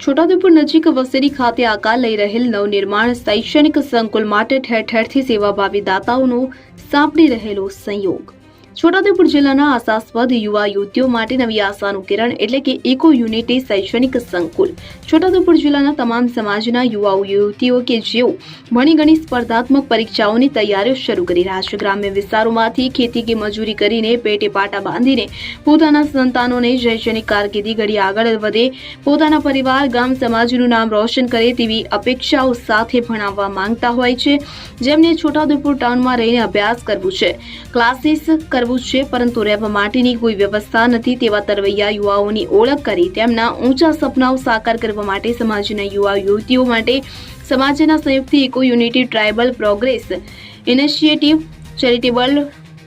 છોટાઉદેપુર નજીક વસેરી ખાતે આકાર લઈ રહેલ નવનિર્માણ શૈક્ષણિક સંકુલ માટે ઠેર ઠેરથી સેવાભાવી દાતાઓનો સાંપડી રહેલો સંયોગ। છોટાઉદેપુર જિલ્લાના આશાસ્પદ યુવા યુવતીઓ માટે નવી આશાનું કિરણ એટલે કે ઇકો યુનિટી શૈક્ષણિક સંકુલ છોટાઉદેપુર જિલ્લાના તમામ સમાજના યુવા યુવતીઓ કે જેઓ ભણી ગણી સ્પર્ધાત્મક પરીક્ષાઓની તૈયારીઓ શરૂ કરી રહ્યા છે, ગ્રામ્ય વિસ્તારોમાંથી ખેતી કે મજૂરી કરીને પેટે પાટા બાંધીને પોતાના સંતાનોને શૈક્ષણિક કારકિર્દી ઘડી આગળ વધે, પોતાના પરિવાર ગામ સમાજનું નામ રોશન કરે તેવી અપેક્ષાઓ સાથે ભણાવવા માંગતા હોય છે, જેમને છોટાઉદેપુર ટાઉનમાં રહીને અભ્યાસ કરવું છે, ક્લાસીસ કરવું છે, પરંતુ રહેવા માટેની કોઈ વ્યવસ્થા નથી તેવા તરવૈયા યુવાઓની ઓળખ કરી તેમના ઊંચા સપનાઓ સાકાર કરવા માટે સમાજના યુવા યુવતીઓ માટે સમાજના સંયુક્ત eco unity tribal progress initiative charitable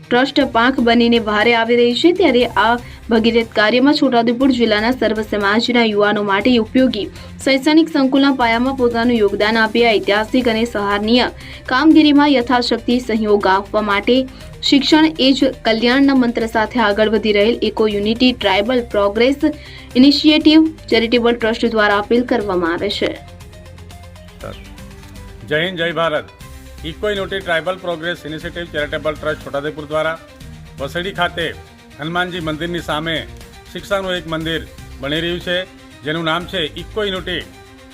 trust પાંખ બનીને બહાર આવી રહી છે। ત્યારે આ ભગીરથ કાર્યમાં છોટાઉદેપુર જિલ્લાના સર્વ સમાજના યુવાનો માટે ઉપયોગી શૈક્ષણિક સંકુલના પાયામાં પોતાનું યોગદાન આપી ઐતિહાસિક અને સરાહનીય કામગીરીમાં યથાશક્તિ સહયોગ આપવા માટે શિક્ષણ એ જ કલ્યાણના મંત્ર સાથે આગળ વધી રહેલ eco unity tribal progress initiative charitable trust દ્વારા અપીલ કરવામાં આવે છે। જય હિન્દ, જય Bharat. Eco unity tribal progress initiative charitable trust Chhota Udepur દ્વારા વસેડી ખાતે હનુમાનજી મંદિરની સામે શિક્ષાનું એક મંદિર બની રહ્યું છે, જેનું નામ છે ઇકો યુનિટી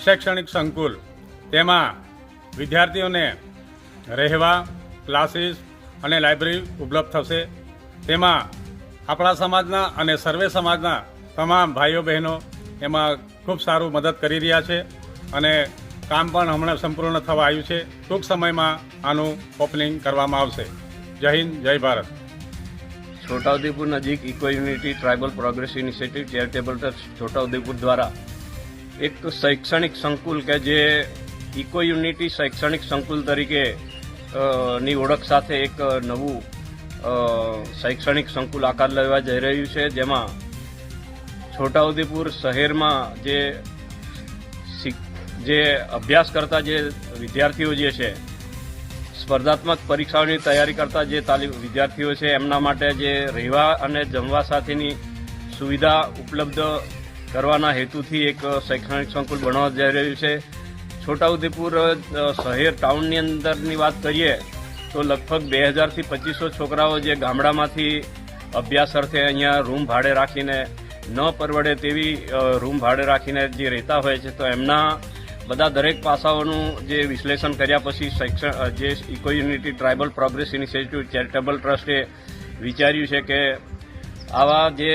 શૈક્ષણિક સંકુલ। તેમાં વિદ્યાર્થીઓને રહેવા, ક્લાસીસ અને લાઇબ્રેરી ઉપલબ્ધ થશે। તેમાં આપણા સમાજના અને સર્વે સમાજના તમામ ભાઈઓ બહેનો એમાં ખૂબ સારું મદદ કરી રહ્યા છે અને કામ પણ હમણાં સંપૂર્ણ થવા આવ્યું છે। ટૂંક સમયમાં આનું ઓપનિંગ કરવામાં આવશે। જય હિન્દ, જય ભારત। છોટાઉદેપુર નજીક eco unity tribal progress initiative charitable trust Chhota Udepur દ્વારા એક શૈક્ષણિક સંકુલ કે જે ઇકો યુનિટી શૈક્ષણિક સંકુલ તરીકે ની ઓળખ સાથે એક નવું શૈક્ષણિક સંકુલ આકાર લેવા જઈ રહ્યું છે, જેમાં છોટાઉદેપુર શહેરમાં જે અભ્યાસ કરતા જે વિદ્યાર્થીઓ જે છે, સ્પર્ધાત્મક પરીક્ષાઓની તૈયારી કરતા જે વિદ્યાર્થીઓ છે, એમના માટે જે રહેવા અને જમવા સાથેની સુવિધા ઉપલબ્ધ કરવાના હેતુથી એક શૈક્ષણિક સંકુલ બનવા જઈ રહ્યું છે। છોટાઉદેપુર શહેર ટાઉનની અંદરની વાત કરીએ તો લગભગ 2000થી 2500 છોકરાઓ જે ગામડામાંથી અભ્યાસ અર્થે અહીંયા રૂમ ભાડે રાખીને ન પરવડે તેવી રૂમ ભાડે રાખીને જે રહેતા હોય છે, તો એમના બધા દરેક પાસાઓનું જે વિશ્લેષણ કર્યા પછી જે eco unity tribal progress initiative charitable ટ્રસ્ટે વિચાર્યું છે કે આવા જે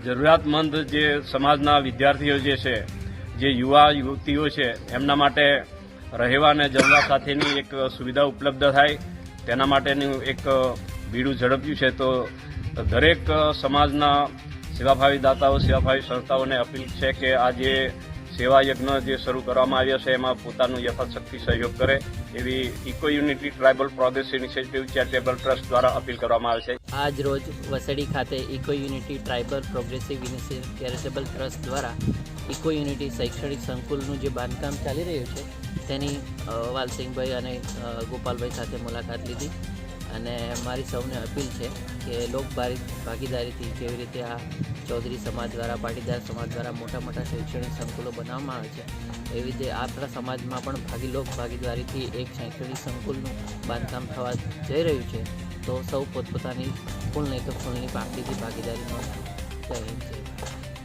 જરૂરિયાતમંદ જે સમાજના વિદ્યાર્થીઓ જે છે, જે યુવા યુવતીઓ છે, એમના માટે રહેવા અને જમવા સાથેની એક સુવિધા ઉપલબ્ધ થાય તેના માટેનું એક બીડું ઝડપ્યું છે। તો દરેક સમાજના સેવાભાવી દાતાઓ, સેવાભાવી સંસ્થાઓને અપીલ છે કે આ જે સેવા યજ્ઞ જે શરૂ કરવામાં આવ્યો છે એમાં પોતાનું યથાશક્તિ સહયોગ કરે એવી eco unity tribal progress initiative charitable trust દ્વારા અપીલ કરવામાં આવે છે। આજ રોજ વસેડી ખાતે eco unity tribal progressive initiative charitable trust દ્વારા ઇકો યુનિટી શૈક્ષણિક સંકુલનું જે બાંધકામ ચાલી રહ્યું છે તેની વાલસિંહભાઈ અને ગોપાલભાઈ સાથે મુલાકાત લીધી અને મારી સૌને અપીલ છે કે લોક ભાગીદારીથી જેવી રીતે આ ચૌધરી સમાજ દ્વારા, પાટીદાર સમાજ દ્વારા મોટા શૈક્ષણિક સંકુલો બનાવવામાં આવે છે, એવી રીતે આપણા સમાજમાં પણ લોક ભાગીદારીથી એક શૈક્ષણિક સંકુલનું બાંધકામ થવા જઈ રહ્યું છે। તો સૌ પોતપોતાની ફૂલ નહીં તો ફૂલની પાંખડીથી ભાગીદારી નોંધાવે। જય હિન્દ, જય ભારત।